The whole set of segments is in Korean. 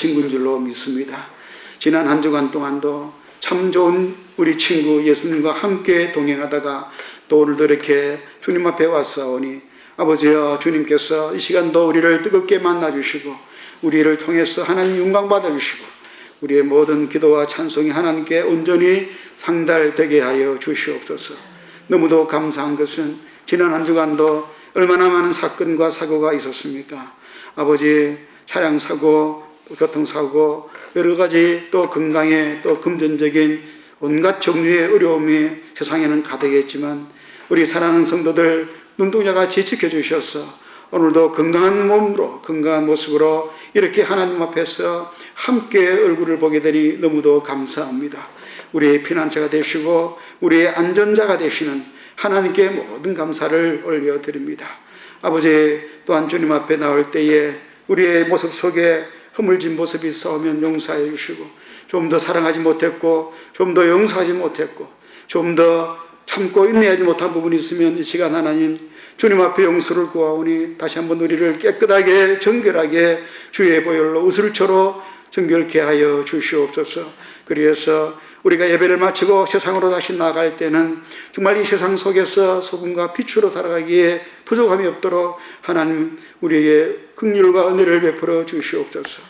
친구인 줄로 믿습니다. 지난 한 주간 동안도 참 좋은 우리 친구 예수님과 함께 동행하다가 또 오늘도 이렇게 주님 앞에 왔사오니 아버지여, 주님께서 이 시간도 우리를 뜨겁게 만나주시고 우리를 통해서 하나님 영광 받아주시고 우리의 모든 기도와 찬송이 하나님께 온전히 상달되게 하여 주시옵소서. 너무도 감사한 것은 지난 한 주간도 얼마나 많은 사건과 사고가 있었습니까? 아버지, 차량 사고, 교통사고, 여러 가지 또 건강에 또 금전적인 온갖 종류의 어려움이 세상에는 가득했지만 우리 사랑하는 성도들 눈동자같이 지켜주셔서 오늘도 건강한 몸으로 건강한 모습으로 이렇게 하나님 앞에서 함께 얼굴을 보게 되니 너무도 감사합니다. 우리의 피난처가 되시고 우리의 안전자가 되시는 하나님께 모든 감사를 올려드립니다. 아버지, 또한 주님 앞에 나올 때에 우리의 모습 속에 허물진 모습이 있어오면 용서해 주시고 좀 더 사랑하지 못했고 좀 더 용서하지 못했고 좀 더 참고 인내하지 못한 부분이 있으면 이 시간 하나님 주님 앞에 용서를 구하오니 다시 한번 우리를 깨끗하게 정결하게 주의 보혈로 우슬초로 정결케 하여 주시옵소서. 그래서 우리가 예배를 마치고 세상으로 다시 나아갈 때는 정말 이 세상 속에서 소금과 빛으로 살아가기에 부족함이 없도록 하나님 우리에게 긍휼과 은혜를 베풀어 주시옵소서.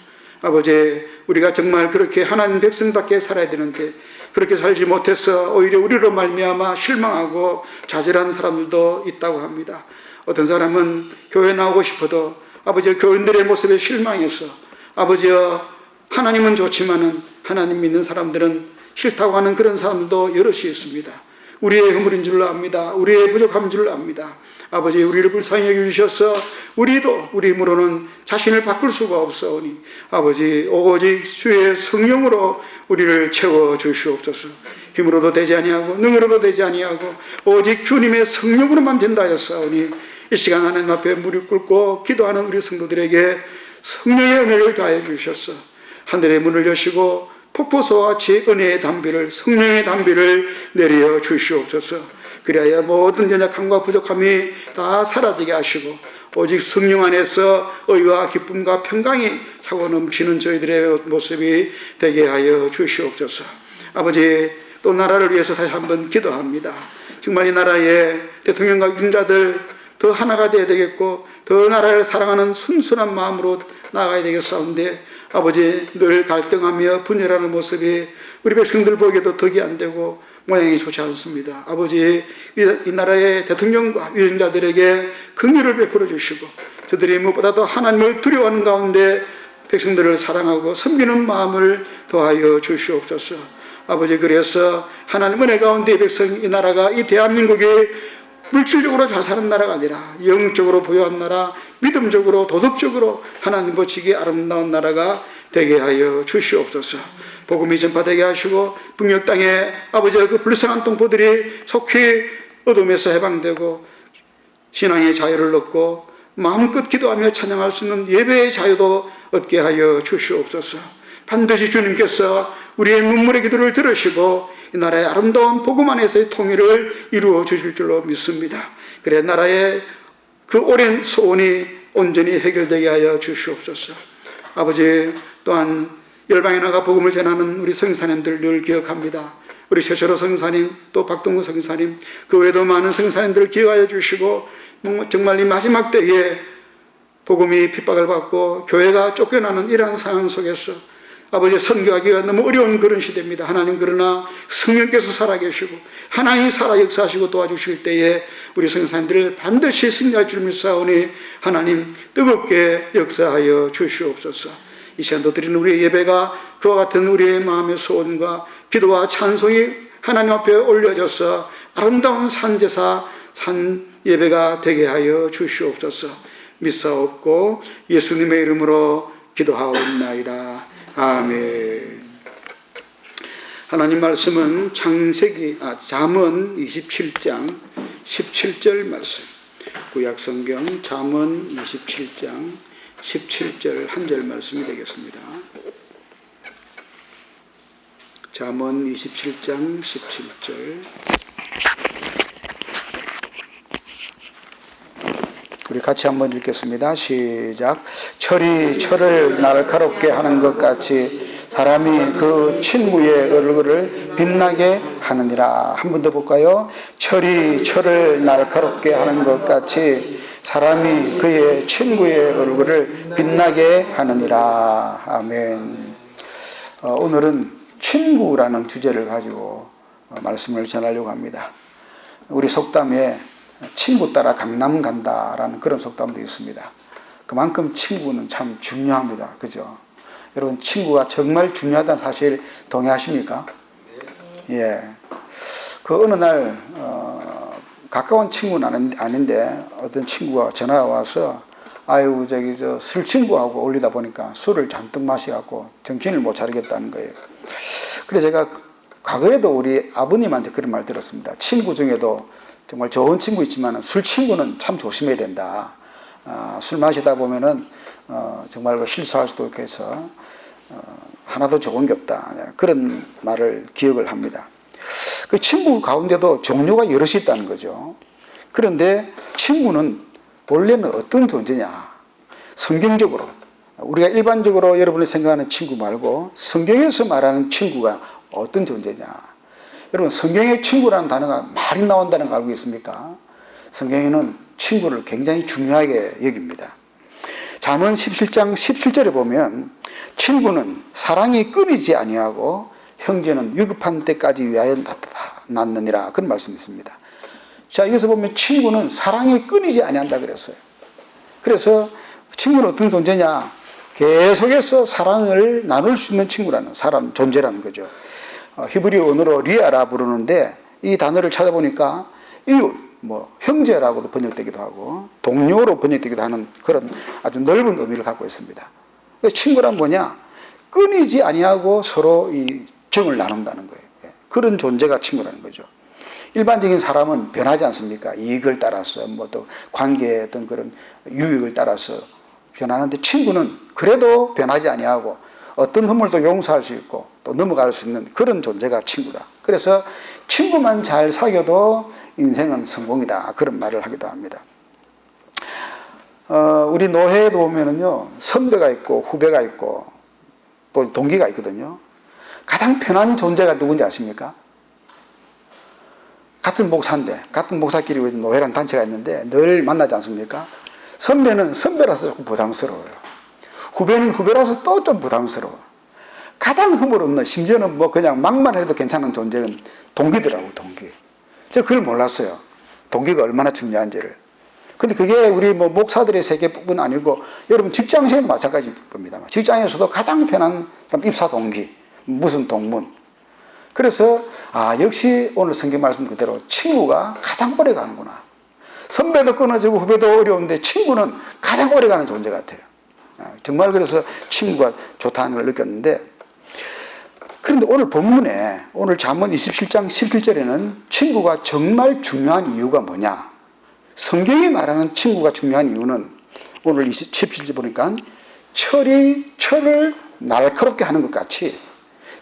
아버지, 우리가 정말 그렇게 하나님 백성답게 살아야 되는데 그렇게 살지 못해서 오히려 우리로 말미암아 실망하고 좌절하는 사람들도 있다고 합니다. 어떤 사람은 교회 나오고 싶어도 아버지 교인들의 모습에 실망해서 아버지여, 하나님은 좋지만은 하나님 믿는 사람들은 싫다고 하는 그런 사람도 여럿이 있습니다. 우리의 허물인 줄 압니다. 우리의 부족함인 줄 압니다. 아버지, 우리를 불쌍히 여기셔서 우리도 우리 힘으로는 자신을 바꿀 수가 없사오니 아버지, 오직 주의 성령으로 우리를 채워 주시옵소서. 힘으로도 되지 아니하고 능으로도 되지 아니하고 오직 주님의 성령으로만 된다 하였사오니 이 시간 하나님 앞에 무릎 꿇고 기도하는 우리 성도들에게 성령의 은혜를 다해 주셔서 하늘의 문을 여시고 폭포수와 같이 은혜의 담비를, 성령의 담비를 내려 주시옵소서. 그래야 모든 연약함과 부족함이 다 사라지게 하시고 오직 성령 안에서 의와 기쁨과 평강이 차고 넘치는 저희들의 모습이 되게 하여 주시옵소서. 아버지, 또 나라를 위해서 다시 한번 기도합니다. 정말 이 나라의 대통령과 군자들 더 하나가 되어야 되겠고 더 나라를 사랑하는 순순한 마음으로 나아가야 되겠사온데 아버지, 늘 갈등하며 분열하는 모습이 우리 백성들 보기에도 덕이 안 되고 모양이 좋지 않습니다. 아버지, 이 나라의 대통령과 위원자들에게 긍휼을 베풀어 주시고 저들이 무엇보다도 하나님을 두려워하는 가운데 백성들을 사랑하고 섬기는 마음을 더하여 주시옵소서. 아버지, 그래서 하나님 은혜 가운데 이 백성, 이 나라가, 이 대한민국이 물질적으로 잘 사는 나라가 아니라 영적으로 부유한 나라, 믿음적으로 도덕적으로 하나님 보시기에 아름다운 나라가 되게 하여 주시옵소서. 복음이 전파되게 하시고 북녘 땅에 아버지의 그 불쌍한 동포들이 속히 어둠에서 해방되고 신앙의 자유를 얻고 마음껏 기도하며 찬양할 수 있는 예배의 자유도 얻게 하여 주시옵소서. 반드시 주님께서 우리의 눈물의 기도를 들으시고 이 나라의 아름다운 복음 안에서의 통일을 이루어 주실 줄로 믿습니다. 그래 나라의 그 오랜 소원이 온전히 해결되게 하여 주시옵소서. 아버지, 또한 열방에 나가 복음을 전하는 우리 성사님들 늘 기억합니다. 우리 최철호 성사님, 또 박동구 성사님, 그 외에도 많은 성사님들을 기억하여 주시고 정말 이 마지막 때에 복음이 핍박을 받고 교회가 쫓겨나는 이러한 상황 속에서 아버지 선교하기가 너무 어려운 그런 시대입니다. 하나님, 그러나 성령께서 살아계시고 하나님이 살아 역사하시고 도와주실 때에 우리 성사님들을 반드시 승리할 줄 믿사오니 하나님 뜨겁게 역사하여 주시옵소서. 이 시간도 드리는 우리의 예배가 그와 같은 우리의 마음의 소원과 기도와 찬송이 하나님 앞에 올려져서 아름다운 산제사 산 예배가 되게 하여 주시옵소서. 믿사옵고 예수님의 이름으로 기도하옵나이다. 아멘. 하나님 말씀은 잠언 27장 17절 말씀, 구약성경 잠언 27장 17절 한 절 말씀이 되겠습니다. 잠언 27장 17절. 우리 같이 한번 읽겠습니다. 시작. 철이 철을 날카롭게 하는 것 같이 사람이 그 친구의 얼굴을 빛나게 하느니라. 한 번 더 볼까요? 철이 철을 날카롭게 하는 것 같이 사람이 그의 친구의 얼굴을 빛나게 하느니라. 아멘. 오늘은 친구라는 주제를 가지고 말씀을 전하려고 합니다. 우리 속담에 친구 따라 강남 간다라는 그런 속담도 있습니다. 그만큼 친구는 참 중요합니다. 그죠? 여러분, 친구가 정말 중요하다는 사실 동의하십니까? 예. 그 어느 날 가까운 친구는 아닌데 어떤 친구가 전화가 와서 아유 저기 술 친구하고 어울리다 보니까 술을 잔뜩 마셔갖고 정신을 못 차리겠다는 거예요. 그래서 제가 과거에도 우리 아버님한테 그런 말 들었습니다. 친구 중에도 정말 좋은 친구 있지만 술 친구는 참 조심해야 된다. 술 마시다 보면은 정말 실수할 수도 있고 해서 하나도 좋은 게 없다. 그런 말을 기억을 합니다. 그 친구 가운데도 종류가 여럿이 있다는 거죠. 그런데 친구는 원래는 어떤 존재냐? 성경적으로 우리가 일반적으로 여러분이 생각하는 친구 말고 성경에서 말하는 친구가 어떤 존재냐? 여러분, 성경에 친구라는 단어가 많이 나온다는 거 알고 있습니까? 성경에는 친구를 굉장히 중요하게 여깁니다. 잠언 17장 17절에 보면 친구는 사랑이 끊이지 아니하고 형제는 위급한 때까지 위하여 나타났느니라. 그런 말씀이 있습니다. 자, 여기서 보면 친구는 사랑이 끊이지 아니한다 그랬어요. 그래서 친구는 어떤 존재냐? 계속해서 사랑을 나눌 수 있는 친구라는 사람, 존재라는 거죠. 히브리어 언어로 리아라 부르는데 이 단어를 찾아보니까 이웃, 형제라고도 번역되기도 하고 동료로 번역되기도 하는 그런 아주 넓은 의미를 갖고 있습니다. 친구란 뭐냐? 끊이지 아니하고 서로 이 정을 나눈다는 거예요. 그런 존재가 친구라는 거죠. 일반적인 사람은 변하지 않습니까? 이익을 따라서 또 관계의 어떤 그런 유익을 따라서 변하는데 친구는 그래도 변하지 아니하고 어떤 허물도 용서할 수 있고 또 넘어갈 수 있는 그런 존재가 친구다. 그래서 친구만 잘 사귀어도 인생은 성공이다. 그런 말을 하기도 합니다. 우리 노회에도 보면은요, 선배가 있고 후배가 있고 또 동기가 있거든요. 가장 편한 존재가 누군지 아십니까? 같은 목사인데, 같은 목사끼리 노회라는 단체가 있는데 늘 만나지 않습니까? 선배는 선배라서 조금 부담스러워요. 후배는 후배라서 또 좀 부담스러워. 가장 허물 없는, 심지어는 그냥 막말 해도 괜찮은 존재는 동기더라고, 동기. 저 그걸 몰랐어요. 동기가 얼마나 중요한지를. 근데 그게 우리 목사들의 세계뿐 아니고 여러분 직장에서도 마찬가지일 겁니다. 직장에서도 가장 편한 사람 입사 동기, 무슨 동문. 그래서 역시 오늘 성경 말씀 그대로 친구가 가장 오래 가는구나. 선배도 끊어지고 후배도 어려운데 친구는 가장 오래 가는 존재 같아요. 정말 그래서 친구가 좋다는 걸 느꼈는데, 그런데 오늘 본문에 오늘 잠언 27장 17절에는 친구가 정말 중요한 이유가 뭐냐? 성경이 말하는 친구가 중요한 이유는 오늘 17절 보니까 철이 철을 날카롭게 하는 것 같이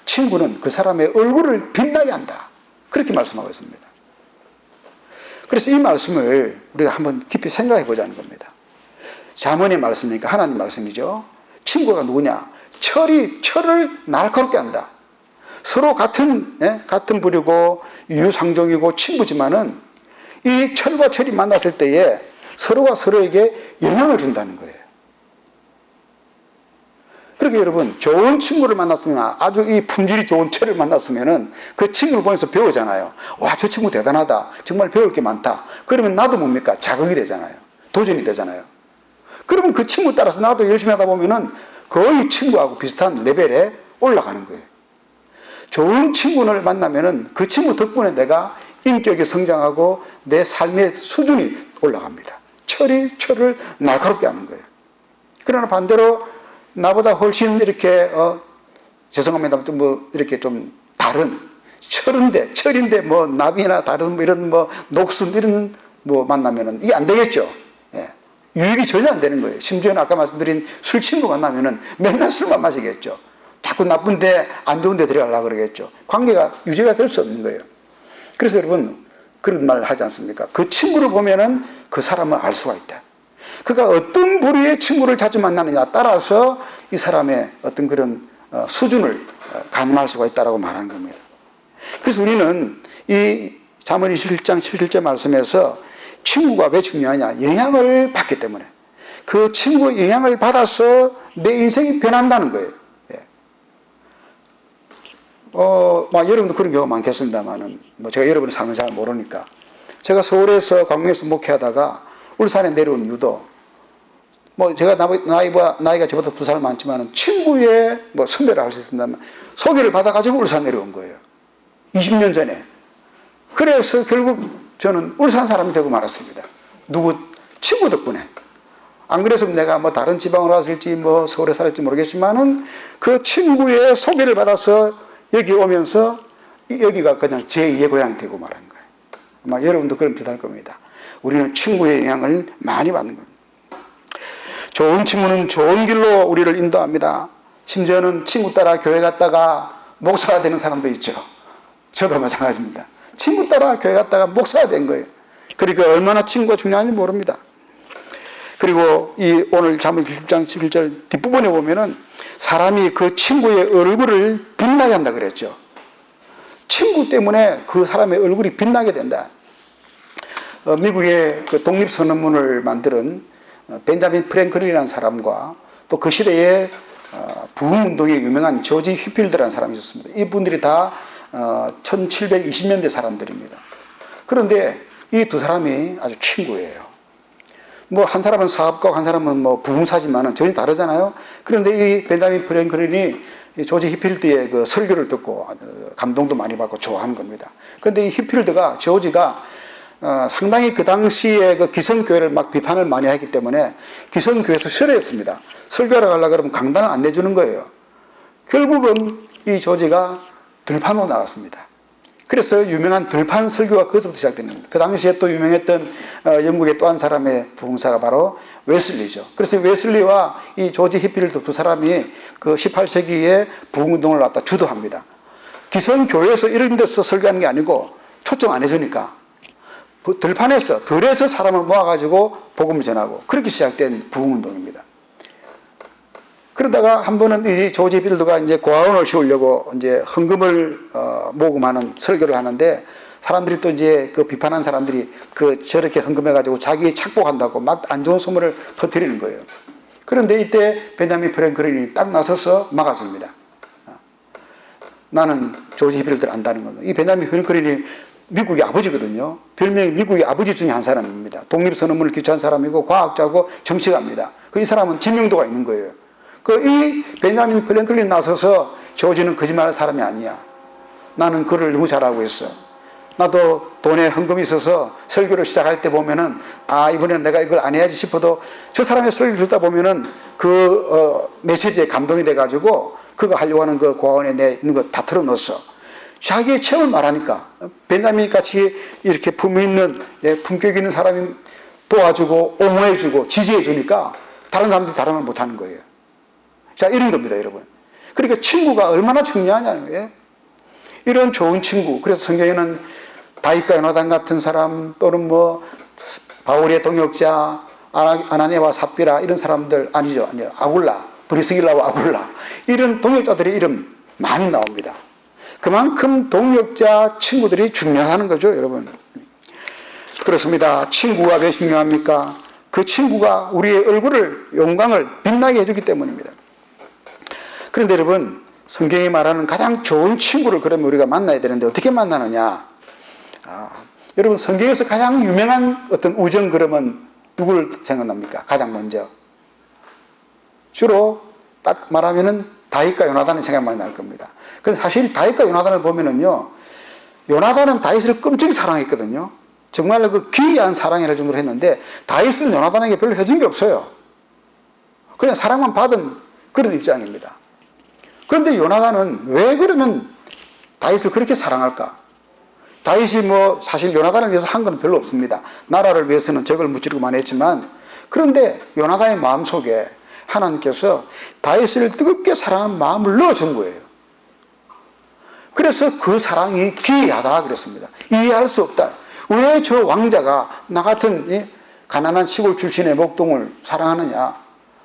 친구는 그 사람의 얼굴을 빛나게 한다. 그렇게 말씀하고 있습니다. 그래서 이 말씀을 우리가 한번 깊이 생각해 보자는 겁니다. 잠언의 말씀이니까 하나님 말씀이죠. 친구가 누구냐? 철이 철을 날카롭게 한다. 서로 같은 부류고 유유상종이고 친구지만은 이 철과 철이 만났을 때에 서로가 서로에게 영향을 준다는 거예요. 그러니까 여러분, 좋은 친구를 만났으면, 아주 이 품질이 좋은 철을 만났으면은 그 친구를 보면서 배우잖아요. 와, 저 친구 대단하다. 정말 배울 게 많다. 그러면 나도 뭡니까? 자극이 되잖아요. 도전이 되잖아요. 그러면 그 친구 따라서 나도 열심히 하다 보면은 거의 친구하고 비슷한 레벨에 올라가는 거예요. 좋은 친구를 만나면은 그 친구 덕분에 내가 인격이 성장하고 내 삶의 수준이 올라갑니다. 철이 철을 날카롭게 하는 거예요. 그러나 반대로 나보다 훨씬 이렇게 죄송합니다. 이렇게 좀 다른 철인데 나비나 다른 이런 녹슨 이런 만나면은 이게 안 되겠죠. 예. 유익이 전혀 안 되는 거예요. 심지어는 아까 말씀드린 술 친구 만나면은 맨날 술만 마시겠죠. 자꾸 나쁜데 안 좋은데 들어가려고 그러겠죠. 관계가 유지가 될 수 없는 거예요. 그래서 여러분 그런 말 하지 않습니까? 그 친구를 보면은 그 사람을 알 수가 있다. 그가 어떤 부류의 친구를 자주 만나느냐 따라서 이 사람의 어떤 그런 수준을 가늠할 수가 있다고 말하는 겁니다. 그래서 우리는 이 잠언 21장 17절 말씀에서 친구가 왜 중요하냐? 영향을 받기 때문에. 그 친구의 영향을 받아서 내 인생이 변한다는 거예요. 예. 여러분도 그런 경우가 많겠습니다만은, 제가 여러분의 삶을 잘 모르니까. 제가 서울에서 광명에서 목회하다가 울산에 내려온 이유도, 제가 나이가 저보다 2살 많지만 친구의 선배를 할 수 있습니다만, 소개를 받아가지고 울산 내려온 거예요. 20년 전에. 그래서 결국 저는 울산 사람이 되고 말았습니다. 친구 덕분에. 안 그랬으면 내가 다른 지방으로 왔을지 서울에 살을지 모르겠지만은 그 친구의 소개를 받아서 여기 오면서 여기가 그냥 제2의 고향이 되고 말한 거예요. 아마 여러분도 그럼 비슷할 겁니다. 우리는 친구의 영향을 많이 받는 겁니다. 좋은 친구는 좋은 길로 우리를 인도합니다. 심지어는 친구 따라 교회 갔다가 목사가 되는 사람도 있죠. 저도 마찬가지입니다. 친구 따라 교회 갔다가 목사가 된 거예요. 그러니까 얼마나 친구가 중요한지 모릅니다. 그리고 오늘 잠언 20장 11절 뒷부분에 보면은 사람이 그 친구의 얼굴을 빛나게 한다 그랬죠. 친구 때문에 그 사람의 얼굴이 빛나게 된다. 미국의 그 독립선언문을 만드는 벤자민 프랭클린이라는 사람과 또 그 시대에 부흥운동에 유명한 조지 휘필드라는 사람이 있었습니다. 이분들이 다 1720년대 사람들입니다. 그런데 이 두 사람이 아주 친구예요. 한 사람은 사업가고 한 사람은 부흥사지만은 전혀 다르잖아요. 그런데 이 벤자민 프랭클린이 조지 휘필드의 그 설교를 듣고 감동도 많이 받고 좋아하는 겁니다. 그런데 이 휘필드가, 조지가 상당히 그 당시에 그 기성교회를 막 비판을 많이 했기 때문에 기성교회에서 싫어했습니다. 설교하러 가려고 그러면 강단을 안 내주는 거예요. 결국은 이 조지가 들판으로 나갔습니다. 그래서 유명한 들판 설교가 거기서부터 시작되는 겁니다. 그 당시에 또 유명했던 영국의 또 한 사람의 부흥사가 바로 웨슬리죠. 그래서 웨슬리와 이 조지 히필드 두 사람이 그 18세기에 부흥운동을 갖다 주도합니다. 기성교회에서 이런 데서 설교하는 게 아니고 초청 안 해주니까 들판에서, 들에서 사람을 모아가지고 복음을 전하고 그렇게 시작된 부흥운동입니다. 그러다가 한 번은 이 조지 빌드가 이제 고아원을 씌우려고 이제 헌금을 모금하는 설교를 하는데 사람들이 또 이제 그 비판한 사람들이 저렇게 헌금해가지고 자기 착복한다고 막 안 좋은 소문을 퍼뜨리는 거예요. 그런데 이때 벤자민 프랭클린이 딱 나서서 막아줍니다. 나는 조지 빌드를 안다는 겁니다. 이 벤자민 프랭클린이 미국의 아버지거든요. 별명이 미국의 아버지 중에 한 사람입니다. 독립선언문을 기초한 사람이고 과학자고 정치가입니다. 이 사람은 지명도가 있는 거예요. 이 벤자민 프랭클린 나서서 조지는 거짓말할 사람이 아니야. 나는 글을 너무 잘하고 있어. 나도 돈에 헌금이 있어서 설교를 시작할 때 보면은 이번에는 내가 이걸 안 해야지 싶어도 저 사람의 설교를 듣다 보면은 메시지에 감동이 돼가지고 그거 하려고 하는 그 고아원에 있는 거 다 털어넣었어. 자기의 체험을 말하니까 벤자민 같이 이렇게 품위 있는 품격 있는 사람이 도와주고 옹호해주고 지지해주니까 다른 사람들이 다른 말 못하는 거예요. 자, 이런 겁니다, 여러분. 그러니까 친구가 얼마나 중요하냐는 거예요. 이런 좋은 친구. 그래서 성경에는 다윗과 요나단 같은 사람 또는 바울의 동역자 아나니아와 삽비라 이런 사람들 아니죠. 아굴라, 브리스길라와 아굴라 이런 동역자들의 이름 많이 나옵니다. 그만큼 동역자 친구들이 중요하는 거죠, 여러분. 그렇습니다. 친구가 왜 중요합니까? 그 친구가 우리의 얼굴을, 영광을 빛나게 해주기 때문입니다. 그런데 여러분, 성경이 말하는 가장 좋은 친구를 그러면 우리가 만나야 되는데 어떻게 만나느냐? 여러분, 성경에서 가장 유명한 어떤 우정 그러면 누구를 생각납니까? 가장 먼저. 주로 딱 말하면은 다윗과 요나단의 생각 많이 날 겁니다. 근데 사실 다윗과 요나단을 보면은요, 요나단은 다윗을 끔찍히 사랑했거든요. 정말로 그 기이한 사랑이랄 정도로 했는데 다윗은 요나단에게 별로 해준 게 없어요. 그냥 사랑만 받은 그런 입장입니다. 그런데 요나단은 왜 그러면 다윗을 그렇게 사랑할까? 다윗이 사실 요나단을 위해서 한 건 별로 없습니다. 나라를 위해서는 적을 무찌르고 많이 했지만, 그런데 요나단의 마음속에 하나님께서 다윗을 뜨겁게 사랑하는 마음을 넣어준 거예요. 그래서 그 사랑이 기이하다 그랬습니다. 이해할 수 없다. 왜 저 왕자가 나 같은 가난한 시골 출신의 목동을 사랑하느냐?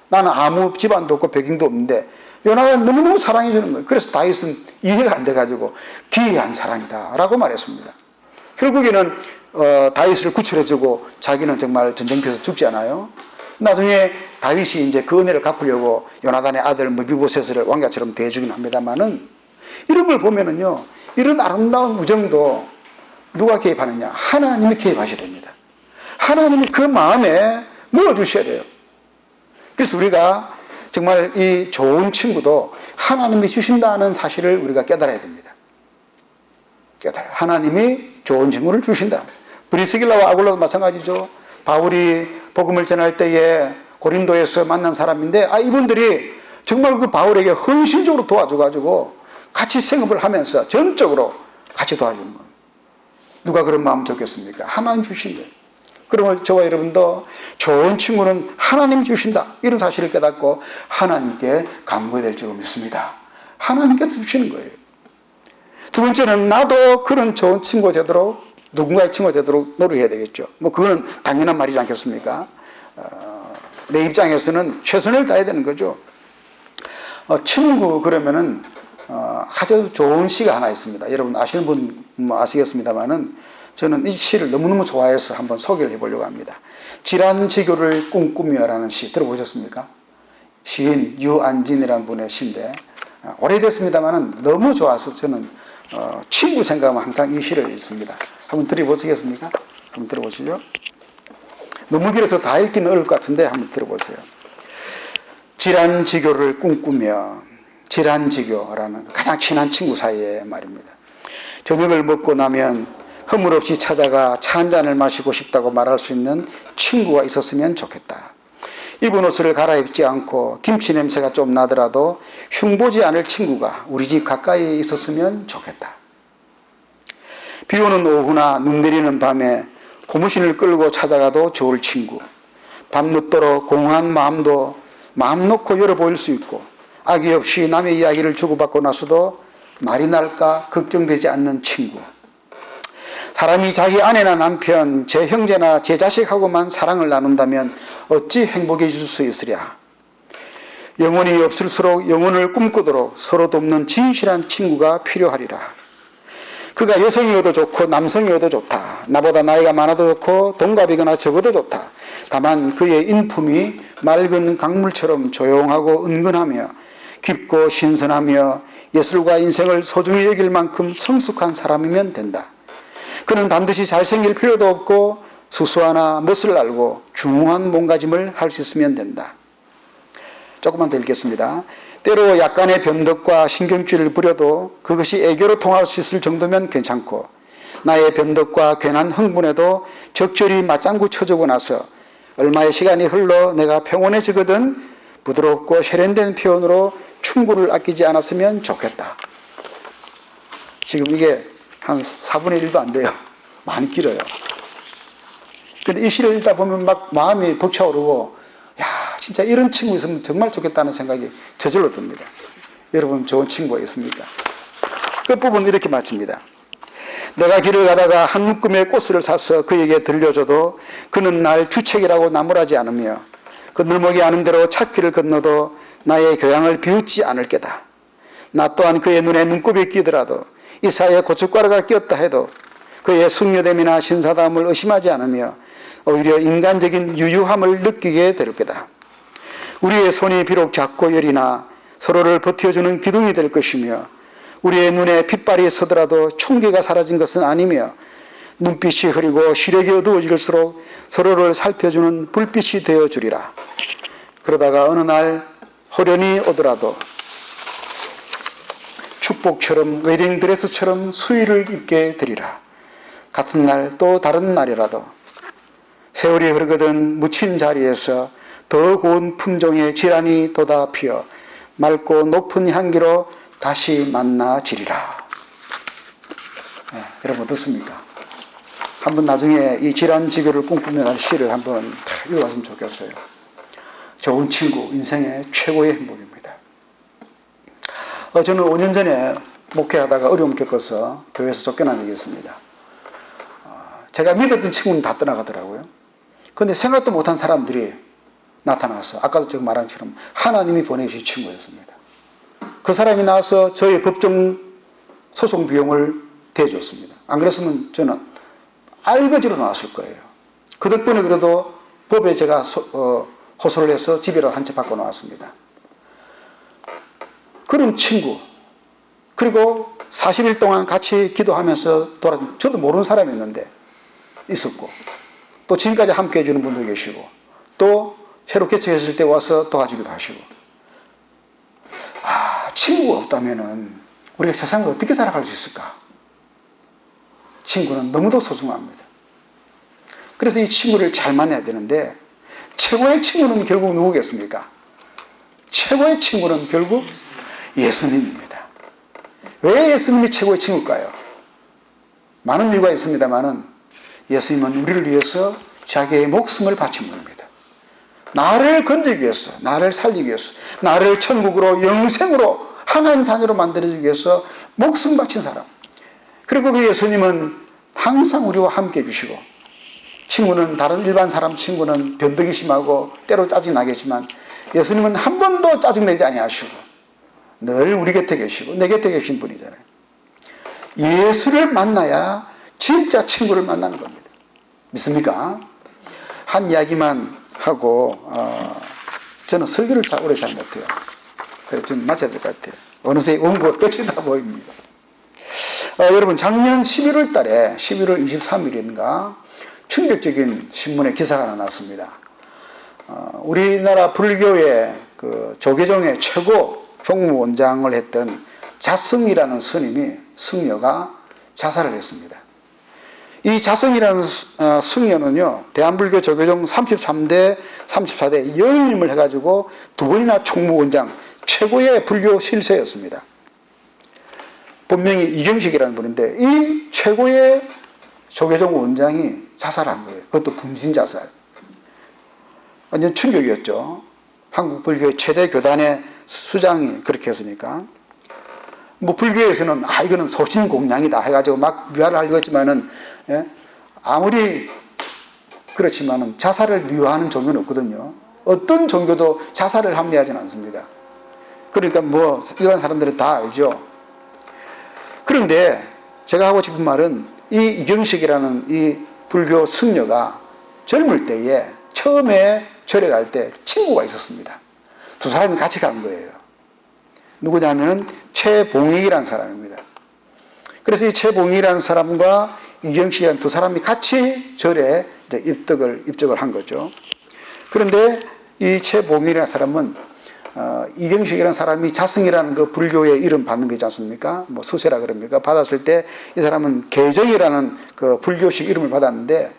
나는 아무 집안도 없고 배경도 없는데 요나단을 너무너무 사랑해 주는 거예요. 그래서 다윗은 이해가 안 돼가지고 기이한 사랑이다 라고 말했습니다. 결국에는 다윗을 구출해주고 자기는 정말 전쟁터에서 죽지 않아요. 나중에 다윗이 이제 그 은혜를 갚으려고 요나단의 아들 무비보셋을 왕자처럼 대해주긴 합니다만은, 이런 걸 보면은요, 이런 아름다운 우정도 누가 개입하느냐? 하나님이 개입하셔야 됩니다. 하나님이 그 마음에 넣어주셔야 돼요. 그래서 우리가 정말 이 좋은 친구도 하나님이 주신다는 사실을 우리가 깨달아야 됩니다. 하나님이 좋은 친구를 주신다. 브리스길라와 아굴라도 마찬가지죠. 바울이 복음을 전할 때에 고린도에서 만난 사람인데, 이분들이 정말 그 바울에게 헌신적으로 도와줘가지고 같이 생업을 하면서 전적으로 같이 도와주는 거예요. 누가 그런 마음 좋겠습니까? 하나님 주신 거예요. 그러면 저와 여러분도 좋은 친구는 하나님 주신다, 이런 사실을 깨닫고 하나님께 간구해야 될 줄 믿습니다. 하나님께서 주시는 거예요. 두 번째는 나도 그런 좋은 친구가 되도록, 누군가의 친구가 되도록 노력해야 되겠죠. 그거는 당연한 말이지 않겠습니까? 내 입장에서는 최선을 다해야 되는 거죠. 친구 그러면은 아주 좋은 시가 하나 있습니다. 여러분 아시는 분 아시겠습니다만은, 저는 이 시를 너무너무 좋아해서 한번 소개를 해보려고 합니다. 질환지교를 꿈꾸며라는 시 들어보셨습니까? 시인 유안진이라는 분의 시인데, 오래됐습니다만은 너무 좋아서 저는 친구 생각하면 항상 이 시를 읽습니다. 한번 들어보시겠습니까? 한번 들어보시죠. 너무 길어서 다 읽기는 어려울 것 같은데 한번 들어보세요. 질환지교를 꿈꾸며, 질환지교라는 가장 친한 친구 사이의 말입니다. 저녁을 먹고 나면 허물없이 찾아가 차 한 잔을 마시고 싶다고 말할 수 있는 친구가 있었으면 좋겠다. 입은 옷을 갈아입지 않고 김치 냄새가 좀 나더라도 흉보지 않을 친구가 우리 집 가까이에 있었으면 좋겠다. 비 오는 오후나 눈 내리는 밤에 고무신을 끌고 찾아가도 좋을 친구. 밤늦도록 공허한 마음도 마음 놓고 열어보일 수 있고, 악의 없이 남의 이야기를 주고받고 나서도 말이 날까 걱정되지 않는 친구. 사람이 자기 아내나 남편, 제 형제나 제 자식하고만 사랑을 나눈다면 어찌 행복해질 수 있으랴. 영혼이 없을수록 영혼을 꿈꾸도록 서로 돕는 진실한 친구가 필요하리라. 그가 여성이어도 좋고 남성이어도 좋다. 나보다 나이가 많아도 좋고 동갑이거나 적어도 좋다. 다만 그의 인품이 맑은 강물처럼 조용하고 은근하며 깊고 신선하며 예술과 인생을 소중히 여길 만큼 성숙한 사람이면 된다. 그는 반드시 잘생길 필요도 없고 수수하나 멋을 알고 중후한 몸가짐을 할 수 있으면 된다. 조금만 더 읽겠습니다. 때로 약간의 변덕과 신경질을 부려도 그것이 애교로 통할 수 있을 정도면 괜찮고, 나의 변덕과 괜한 흥분에도 적절히 맞장구 쳐주고 나서 얼마의 시간이 흘러 내가 평온해지거든 부드럽고 세련된 표현으로 충고를 아끼지 않았으면 좋겠다. 지금 이게 한 4분의 1도 안 돼요. 많이 길어요. 근데 이 시를 읽다 보면 막 마음이 벅차오르고, 야, 진짜 이런 친구 있으면 정말 좋겠다는 생각이 저절로 듭니다. 여러분 좋은 친구가 있습니까? 끝부분 이렇게 마칩니다. 내가 길을 가다가 한 묶음의 꽃을 사서 그에게 들려줘도 그는 날 주책이라고 나무라지 않으며, 그 늘목이 아는 대로 찾기를 건너도 나의 교양을 비웃지 않을 게다. 나 또한 그의 눈에 눈곱이 끼더라도 이 사이에 고춧가루가 끼었다 해도 그의 숙녀됨이나 신사담을 의심하지 않으며 오히려 인간적인 유유함을 느끼게 될 거다. 우리의 손이 비록 작고 여리나 서로를 버텨주는 기둥이 될 것이며, 우리의 눈에 핏발이 서더라도 총기가 사라진 것은 아니며, 눈빛이 흐리고 시력이 어두워질수록 서로를 살펴주는 불빛이 되어주리라. 그러다가 어느 날 호련이 오더라도 축복처럼 웨딩드레스처럼 수의를 입게 되리라. 같은 날 또 다른 날이라도 세월이 흐르거든 묻힌 자리에서 더 고운 품종의 질환이 돋아 피어 맑고 높은 향기로 다시 만나지리라. 네, 여러분 어떻습니까? 한번 나중에 이 질환지교를 꿈꾸며 시를 한번 읽어봤으면 좋겠어요. 좋은 친구, 인생의 최고의 행복입니다. 저는 5년 전에 목회하다가 어려움 겪어서 교회에서 쫓겨난 적이 있습니다. 제가 믿었던 친구는 다 떠나가더라고요. 근데 생각도 못한 사람들이 나타나서 아까도 제가 말한 것처럼 하나님이 보내주신 친구였습니다. 그 사람이 나와서 저의 법정 소송 비용을 대줬습니다. 안 그랬으면 저는 알거지로 나왔을 거예요. 그 덕분에 그래도 법에 제가 호소를 해서 집이라도 한 채 받고 나왔습니다. 그런 친구, 그리고 40일 동안 같이 기도하면서 저도 모르는 사람이었는데 있었고, 또 지금까지 함께 해주는 분도 계시고, 또 새로 개척했을 때 와서 도와주기도 하시고. 친구가 없다면은 우리가 세상을 어떻게 살아갈 수 있을까? 친구는 너무도 소중합니다. 그래서 이 친구를 잘 만나야 되는데, 최고의 친구는 결국 누구겠습니까? 최고의 친구는 결국 예수님입니다. 왜 예수님이 최고의 친구일까요? 많은 이유가 있습니다만은 예수님은 우리를 위해서 자기의 목숨을 바친 분입니다. 나를 건지기 위해서, 나를 살리기 위해서, 나를 천국으로 영생으로 하나님 자녀로 만들어주기 위해서 목숨 바친 사람. 그리고 그 예수님은 항상 우리와 함께 해주시고, 친구는 다른 일반 사람 친구는 변덕이 심하고 때로 짜증나겠지만 예수님은 한 번도 짜증내지 아니하시고 늘 우리 곁에 계시고 내 곁에 계신 분이잖아요. 예수를 만나야 진짜 친구를 만나는 겁니다. 믿습니까? 한 이야기만 하고 저는 설교를 오래 잘 못해요. 그래서 좀 마쳐야 될 것 같아요. 어느새 원고가 끝이 다 보입니다. 여러분, 작년 11월 달에 11월 23일인가 충격적인 신문에 기사가 하나 났습니다. 우리나라 불교의 그 조계종의 최고 종무원장을 했던 자성이라는 스님이 승려가 자살을 했습니다. 이 자성이라는 승려는요, 대한불교 조계종 33대, 34대 여인임을 해가지고 두 번이나 총무원장, 최고의 불교 실세였습니다. 본명이 이경식이라는 분인데 이 최고의 조계종 원장이 자살한 거예요. 그것도 분신자살. 완전 충격이었죠. 한국 불교의 최대 교단의 수장이 그렇게 했으니까. 뭐 불교에서는 이거는 소신공양이다 해가지고 막 미화를 하려고 했지만은, 예? 아무리 그렇지만은 자살을 미화하는 종교는 없거든요. 어떤 종교도 자살을 합리하지는 않습니다. 그러니까 뭐 일반 사람들은 다 알죠. 그런데 제가 하고 싶은 말은 이 이경식이라는 이 불교 승려가 젊을 때에 처음에 절에 갈 때 친구가 있었습니다. 두 사람이 같이 간 거예요. 누구냐면은 최봉익이라는 사람입니다. 그래서 이 최봉익이라는 사람과 이경식이라는 두 사람이 같이 절에 이제 입적을 한 거죠. 그런데 이 최봉익이라는 사람은 이경식이라는 사람이 자성이라는 그 불교의 이름 받는 거 있지 않습니까? 뭐 수세라 그럽니까? 받았을 때 이 사람은 계정이라는 그 불교식 이름을 받았는데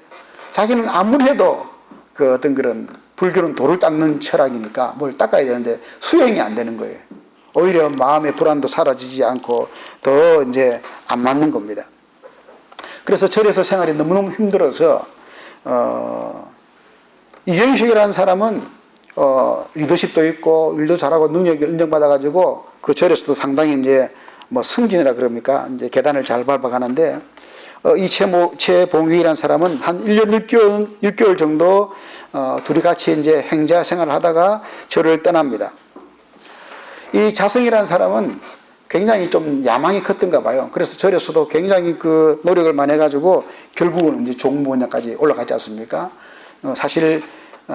자기는 아무리 해도 그 어떤 그런 불교는 돌을 닦는 철학이니까 뭘 닦아야 되는데 수행이 안 되는 거예요. 오히려 마음의 불안도 사라지지 않고 더 이제 안 맞는 겁니다. 그래서 절에서 생활이 너무너무 힘들어서 이경식이라는 사람은 리더십도 있고 일도 잘하고 능력이 인정받아가지고 그 절에서도 상당히 이제 뭐 승진이라 그럽니까? 이제 계단을 잘 밟아가는데 이 최봉익이라는 사람은 한 1년 6개월 정도 둘이 같이 이제 행자 생활을 하다가 절을 떠납니다. 이 자성이라는 사람은 굉장히 좀 야망이 컸던가 봐요. 그래서 절에서도 굉장히 그 노력을 많이 해가지고 결국은 이제 종무원장까지 올라가지 않습니까? 사실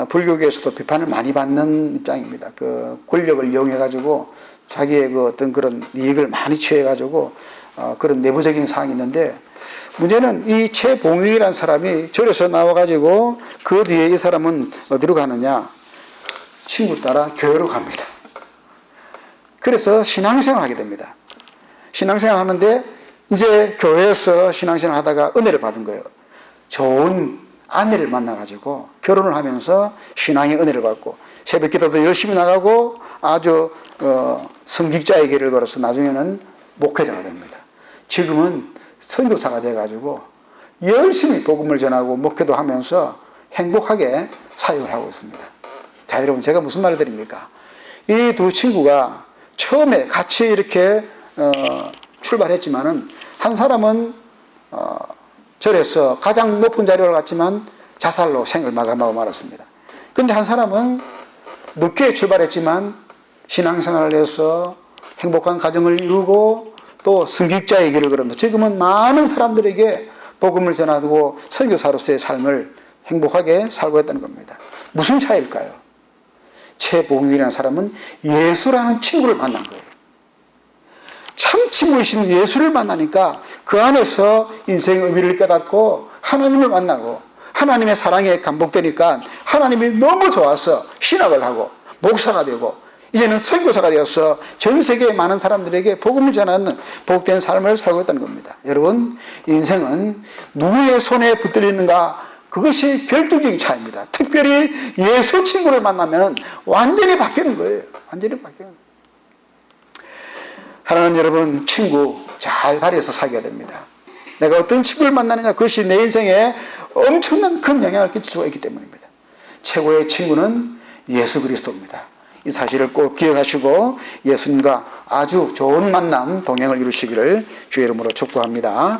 불교계에서도 비판을 많이 받는 입장입니다. 그 권력을 이용해가지고 자기의 그 어떤 그런 이익을 많이 취해가지고 그런 내부적인 사항이 있는데 문제는 이 최봉익이라는 사람이 절에서 나와가지고 그 뒤에 이 사람은 어디로 가느냐? 친구 따라 교회로 갑니다. 그래서 신앙생활을 하게 됩니다. 신앙생활을 하는데 이제 교회에서 신앙생활을 하다가 은혜를 받은 거예요. 좋은 아내를 만나가지고 결혼을 하면서 신앙의 은혜를 받고 새벽 기도도 열심히 나가고 아주 성직자의 길을 걸어서 나중에는 목회자가 됩니다. 지금은 선교사가 돼가지고 열심히 복음을 전하고 목회도 하면서 행복하게 사역을 하고 있습니다. 자, 여러분, 제가 무슨 말을 드립니까? 이 두 친구가 처음에 같이 이렇게 출발했지만은 한 사람은 절에서 가장 높은 자리를 갔지만 자살로 생을 마감하고 말았습니다. 그런데 한 사람은 늦게 출발했지만 신앙생활을 해서 행복한 가정을 이루고 또 승직자의 길을 걸으면서 지금은 많은 사람들에게 복음을 전하고 선교사로서의 삶을 행복하게 살고 있다는 겁니다. 무슨 차이일까요? 최봉익이라는 사람은 예수라는 친구를 만난 거예요. 참 친구이신 예수를 만나니까 그 안에서 인생의 의미를 깨닫고 하나님을 만나고 하나님의 사랑에 감복되니까 하나님이 너무 좋아서 신학을 하고 목사가 되고 이제는 선교사가 되어서 전 세계의 많은 사람들에게 복음을 전하는 복된 삶을 살고 있다는 겁니다. 여러분, 인생은 누구의 손에 붙들리는가, 그것이 결정적인 차이입니다. 특별히 예수 친구를 만나면 완전히 바뀌는 거예요. 완전히 바뀌는 거예요. 사랑하는 여러분, 친구 잘 발휘해서 사귀어야 됩니다. 내가 어떤 친구를 만나느냐, 그것이 내 인생에 엄청난 큰 영향을 끼칠 수가 있기 때문입니다. 최고의 친구는 예수 그리스도입니다. 이 사실을 꼭 기억하시고 예수님과 아주 좋은 만남, 동행을 이루시기를 주의 이름으로 축복합니다.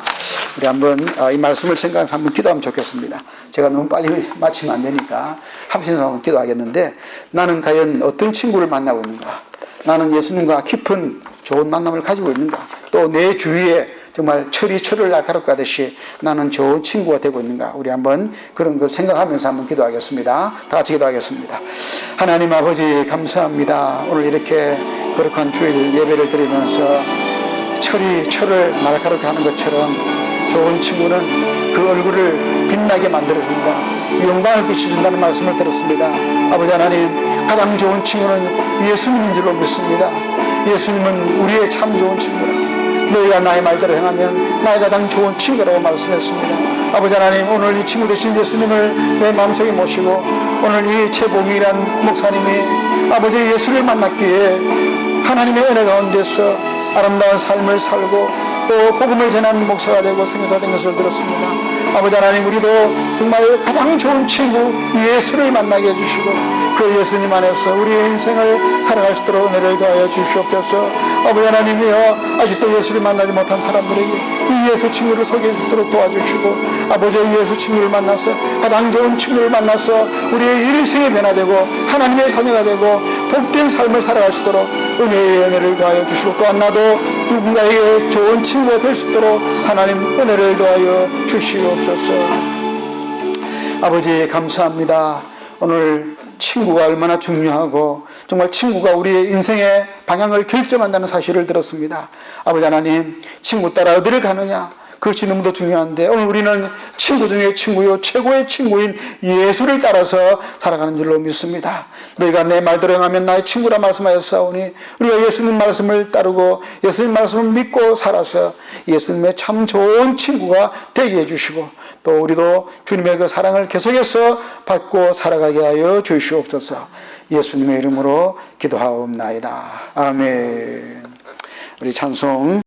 우리 한번 이 말씀을 생각해서 한번 기도하면 좋겠습니다. 제가 너무 빨리 마치면 안 되니까 합심해서 한번 기도하겠는데, 나는 과연 어떤 친구를 만나고 있는가? 나는 예수님과 깊은 좋은 만남을 가지고 있는가? 또 내 주위에 정말 철이 철을 날카롭게 하듯이 나는 좋은 친구가 되고 있는가? 우리 한번 그런 걸 생각하면서 한번 기도하겠습니다. 다 같이 기도하겠습니다. 하나님 아버지, 감사합니다. 오늘 이렇게 거룩한 주일 예배를 드리면서 철이 철을 날카롭게 하는 것처럼 좋은 친구는 그 얼굴을 빛나게 만들어준다, 영광을 끼쳐준다는 말씀을 들었습니다. 아버지 하나님, 가장 좋은 친구는 예수님인 줄로 믿습니다. 예수님은 우리의 참 좋은 친구라. 너희가 나의 말대로 행하면 나의 가장 좋은 친구라고 말씀했습니다. 아버지 하나님, 오늘 이 친구 되신 예수님을 내 마음속에 모시고 오늘 이 최봉익이란 목사님이 아버지 예수를 만났기에 하나님의 은혜 가운데서 아름다운 삶을 살고 또 복음을 전하는 목사가 되고 선교사가 된 것을 들었습니다. 아버지 하나님, 우리도 정말 가장 좋은 친구 예수를 만나게 해주시고 그 예수님 안에서 우리의 인생을 살아갈 수 있도록 은혜를 더하여 주시옵소서. 아버지 하나님이여, 아직도 예수를 만나지 못한 사람들에게 이 예수 친구를 소개해 주도록 도와주시고, 아버지 예수 친구를 만나서 가장 좋은 친구를 만나서 우리의 인생이 변화되고 하나님의 자녀가 되고 복된 삶을 살아갈 수 있도록 은혜의 은혜를 더하여 주시고, 또한 나도 누군가에게 좋은 친구가 될 수 있도록 하나님 은혜를 더하여 주시옵소서. 아버지 감사합니다. 오늘 친구가 얼마나 중요하고 정말 친구가 우리의 인생의 방향을 결정한다는 사실을 들었습니다. 아버지 하나님, 친구 따라 어디를 가느냐, 그것이 너무도 중요한데 오늘 우리는 친구 중에 친구요 최고의 친구인 예수를 따라서 살아가는 줄로 믿습니다. 너희가 내 말대로 행하면 나의 친구라 말씀하였사오니 우리가 예수님 말씀을 따르고 예수님 말씀을 믿고 살아서 예수님의 참 좋은 친구가 되게 해주시고 또 우리도 주님의 그 사랑을 계속해서 받고 살아가게 하여 주시옵소서. 예수님의 이름으로 기도하옵나이다. 아멘. 우리 찬송